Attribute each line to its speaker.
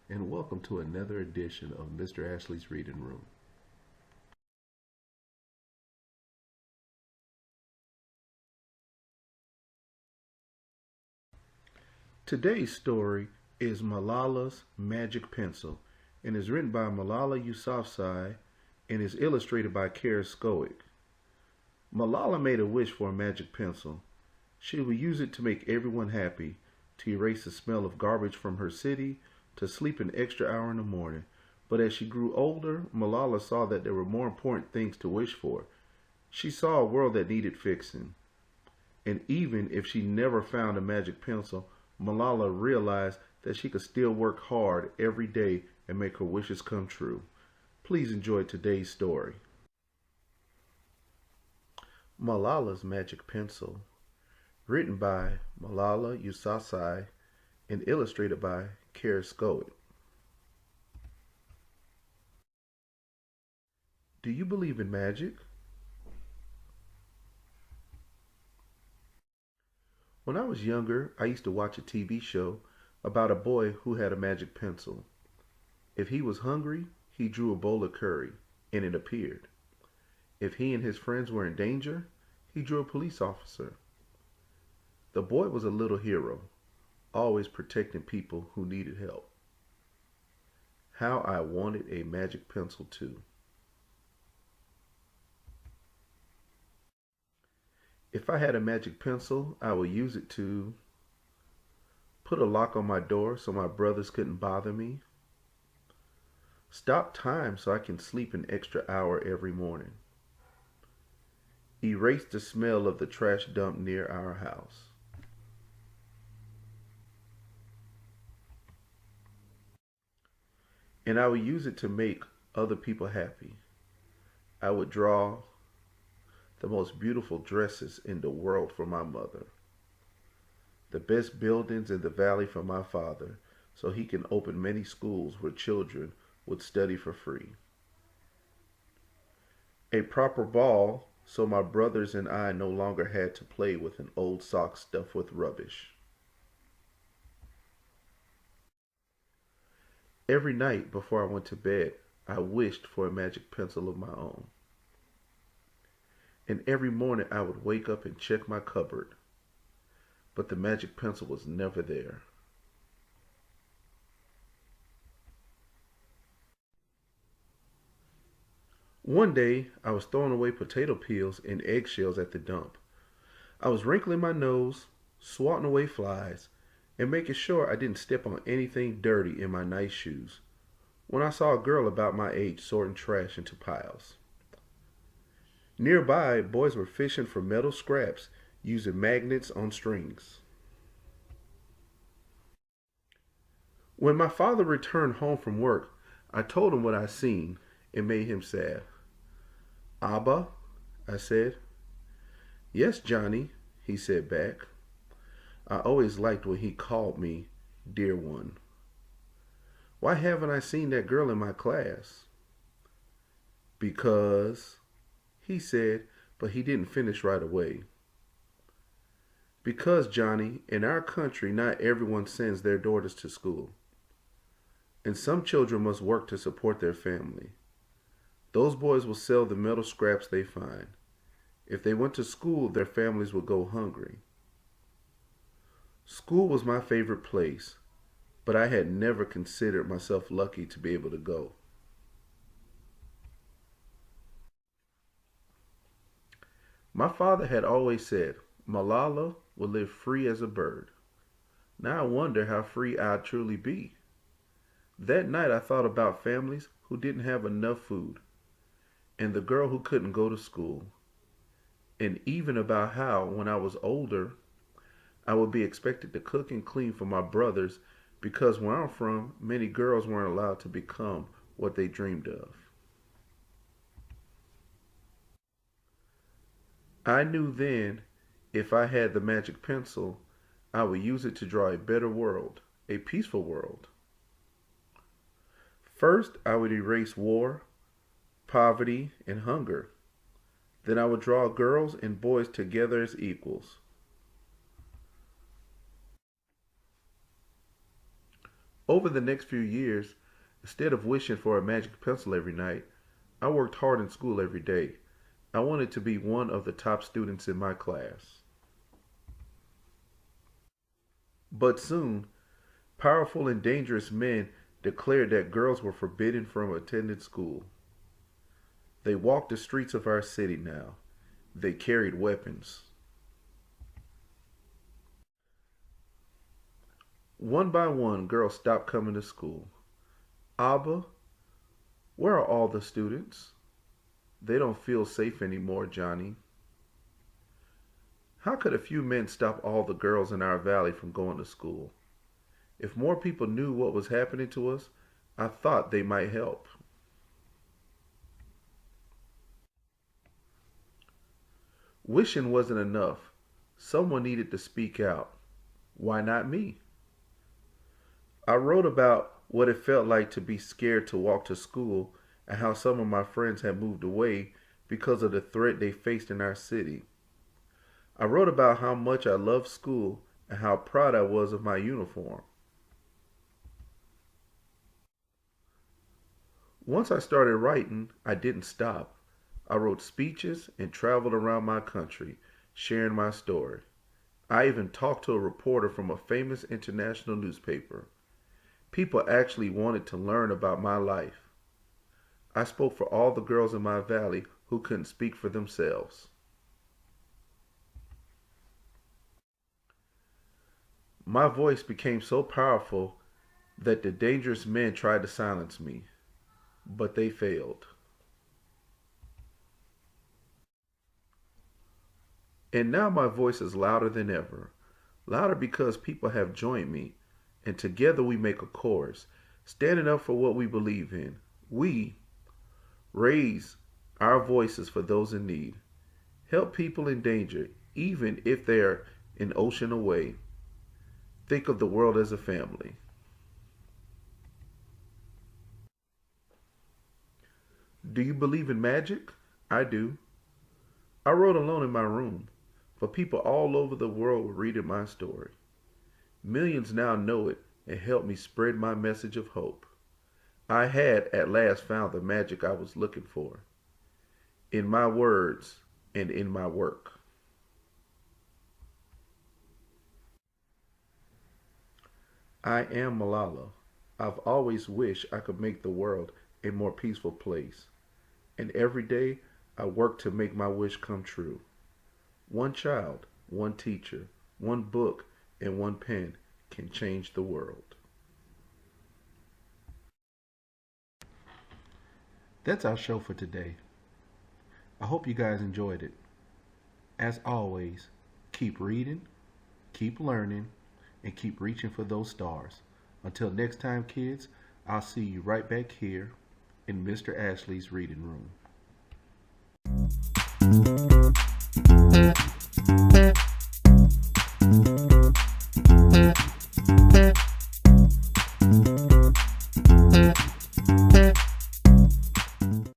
Speaker 1: and welcome to another edition of Mr. Ashley's Reading Room. Today's story is Malala's Magic Pencil and is written by Malala Yousafzai and is illustrated by Kara Skowick. Malala made a wish for a magic pencil. She would use it to make everyone happy, to erase the smell of garbage from her city, to sleep an extra hour in the morning. But as she grew older, Malala saw that there were more important things to wish for. She saw a world that needed fixing. And even if she never found a magic pencil, Malala realized that she could still work hard every day and make her wishes come true. Please enjoy today's story. Malala's Magic Pencil, written by Malala Yousafzai and illustrated by Kara Skowick. Do you believe in magic? When I was younger, I used to watch a TV show about a boy who had a magic pencil. If he was hungry, he drew a bowl of curry, and it appeared. If he and his friends were in danger, he drew a police officer. The boy was a little hero, always protecting people who needed help. How I wanted a magic pencil too. If I had a magic pencil, I would use it to put a lock on my door so my brothers couldn't bother me, stop time so I can sleep an extra hour every morning, erase the smell of the trash dump near our house. And I would use it to make other people happy. I would draw the most beautiful dresses in the world for my mother, the best buildings in the valley for my father, so he can open many schools where children would study for free. A proper ball so my brothers and I no longer had to play with an old sock stuffed with rubbish. Every night before I went to bed, I wished for a magic pencil of my own. And every morning I would wake up and check my cupboard, but the magic pencil was never there. One day, I was throwing away potato peels and eggshells at the dump. I was wrinkling my nose, swatting away flies, and making sure I didn't step on anything dirty in my nice shoes, when I saw a girl about my age sorting trash into piles. Nearby, boys were fishing for metal scraps using magnets on strings. When my father returned home from work, I told him what I seen. It made him sad. "Abba," I said. "Yes, Johnny," he said back. I always liked when he called me dear one. "Why haven't I seen that girl in my class?" "Because," he said, but he didn't finish right away. "Because, Johnny, in our country, not everyone sends their daughters to school. And some children must work to support their family. Those boys will sell the metal scraps they find. If they went to school, their families would go hungry. School was my favorite place, but I had never considered myself lucky to be able to go." My father had always said Malala would live free as a bird. Now I wonder how free I'd truly be. That night I thought about families who didn't have enough food, and the girl who couldn't go to school, and even about how, when I was older, I would be expected to cook and clean for my brothers because where I'm from, many girls weren't allowed to become what they dreamed of. I knew then if I had the magic pencil, I would use it to draw a better world, a peaceful world. First, I would erase war, poverty, and hunger. Then I would draw girls and boys together as equals. Over the next few years, instead of wishing for a magic pencil every night, I worked hard in school every day. I wanted to be one of the top students in my class. But soon, powerful and dangerous men declared that girls were forbidden from attending school. They walked the streets of our city now. They carried weapons. One by one, girls stopped coming to school. Abba, where are all the students? They don't feel safe anymore, Johnny. How could a few men stop all the girls in our valley from going to school? If more people knew what was happening to us, I thought they might help. Wishing wasn't enough. Someone needed to speak out. Why not me? I wrote about what it felt like to be scared to walk to school and how some of my friends had moved away because of the threat they faced in our city. I wrote about how much I loved school and how proud I was of my uniform. Once I started writing, I didn't stop. I wrote speeches and traveled around my country, sharing my story. I even talked to a reporter from a famous international newspaper. People actually wanted to learn about my life. I spoke for all the girls in my valley who couldn't speak for themselves. My voice became so powerful that the dangerous men tried to silence me, but they failed. And now my voice is louder than ever. Louder because people have joined me, and together we make a chorus, standing up for what we believe in. We raise our voices for those in need. Help people in danger, even if they are an ocean away. Think of the world as a family. Do you believe in magic? I do. I wrote alone in my room, for people all over the world reading my story. Millions now know it and help me spread my message of hope. I had at last found the magic I was looking for, in my words and in my work. I am Malala. I've always wished I could make the world a more peaceful place. And every day I work to make my wish come true. One child, one teacher, one book, and one pen can change the world. That's our show for today. I hope you guys enjoyed it. As always, keep reading, keep learning, and keep reaching for those stars. Until next time, kids, I'll see you right back here in Mr. Ashley's reading room.